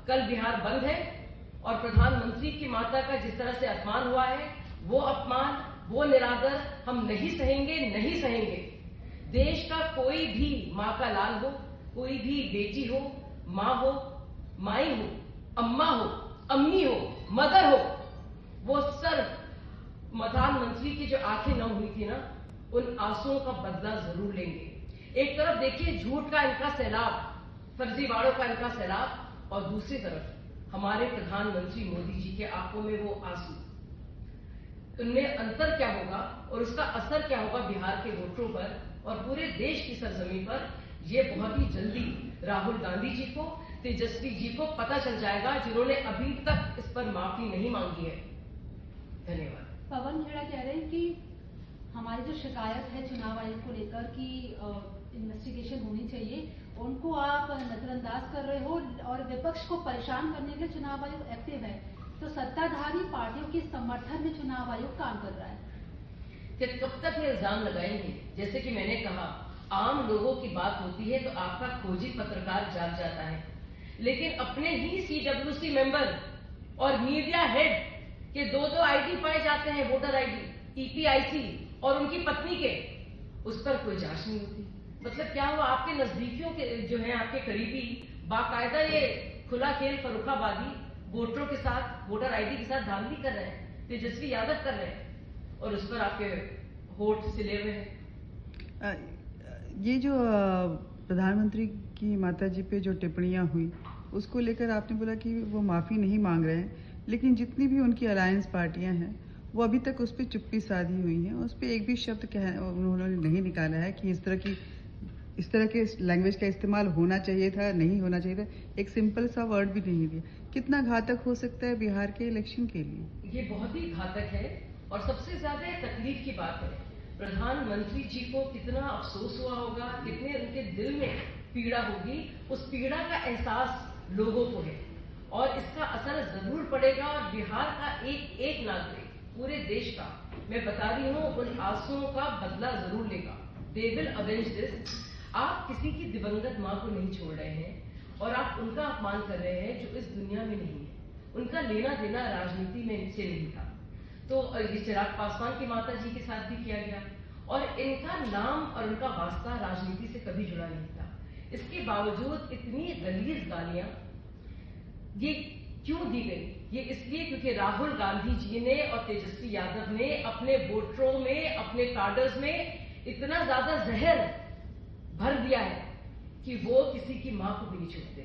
कल बिहार बंद है और प्रधानमंत्री की माता का जिस तरह से अपमान हुआ है, वो अपमान, वो निरादर हम नहीं सहेंगे, नहीं सहेंगे। देश का कोई भी माँ का लाल हो, कोई भी बेटी हो, माँ हो, माई हो, अम्मा हो, अम्मी हो, मदर हो, वो सिर्फ प्रधानमंत्री की जो आंखें नम हुई थी ना, उन आंसुओं का बदला जरूर लेंगे। एक तरफ देखिए झूठ का इनका सैलाब, फर्जीवाड़ों का इनका सैलाब, और दूसरी तरफ हमारे प्रधानमंत्री मोदी जी के आंखों में वो आंसू। उनमें अंतर क्या होगा और उसका असर क्या होगा बिहार के वोटरों पर और पूरे देश की सरजमीन पर, ये बहुत ही जल्दी राहुल गांधी जी को, तेजस्वी जी को पता चल जाएगा, जिन्होंने अभी तक इस पर माफी नहीं मांगी है। धन्यवाद। पवन खेड़ा कह रहे हैं कि हमारी जो शिकायत है चुनाव आयोग को लेकर कि इन्वेस्टिगेशन होनी चाहिए, उनको आप नजरअंदाज कर रहे हो और विपक्ष को परेशान करने के लिए चुनाव आयोग एक्टिव है, तो सत्ताधारी पार्टियों के समर्थन में चुनाव आयोग काम कर रहा है। फिर कब तक ये इल्जाम लगाएंगे? जैसे कि मैंने कहा, आम लोगों की बात होती है तो आपका खोजी पत्रकार जाग जाता है, लेकिन अपने ही CWC मेंबर और मीडिया हेड के दो आईडी पाए जाते हैं, वोटर आईडी, EPIC और उनकी पत्नी के, उस पर कोई जांच नहीं होती। मतलब क्या हुआ? आपके नजदीकियों के जो है, आपके करीबी बाकायदा ये खुला खेल फरुखाबादी वोटरों के साथ, वोटर आईडी के साथ धांधली कर रहे हैं, तेजस्वी यादव कर रहे हैं, और उस पर आपके वोट सिले हुए हैं। ये जो प्रधानमंत्री की माता जी पे जो टिप्पणियां हुई, उसको लेकर आपने बोला कि वो माफी नहीं मांग रहे हैं, लेकिन जितनी भी उनकी अलायंस पार्टियां हैं वो अभी तक उस पर चुप्पी साधी हुई है। उस पर एक भी शब्द उन्होंने नहीं निकाला है कि इस तरह के लैंग्वेज का इस्तेमाल होना चाहिए था, नहीं होना चाहिए था। एक सिंपल सा वर्ड भी नहीं दिया। कितना घातक हो सकता है बिहार के इलेक्शन के लिए? ये बहुत ही घातक है और सबसे ज्यादा तकलीफ की बात है, प्रधानमंत्री जी को कितना अफसोस हुआ होगा, कितने उनके दिल में पीड़ा होगी, उस पीड़ा का एहसास लोगों को है और इसका असर जरूर पड़ेगा। और बिहार का एक एक नागरिक, पूरे देश का, मैं बता रही हूँ, उन आंसुओं का बदला जरूर लेगा। They will avenge this. आप किसी की दिवंगत माँ को नहीं छोड़ रहे हैं और आप उनका अपमान कर रहे हैं जो इस दुनिया में नहीं है। उनका लेना देना राजनीति में से नहीं था। तो ये चिराग पासवान की माता जी के साथ भी किया गया और इनका नाम और उनका वास्ता राजनीति से कभी जुड़ा नहीं था। इसके बावजूद इतनी गलीज गालियां ये क्यों दी गई? ये इसलिए क्योंकि राहुल गांधी जी ने और तेजस्वी यादव ने अपने वोटरों में, अपने कार्डर्स में इतना ज्यादा जहर भर दिया है कि वो किसी की मां को भी नहीं छोड़ते।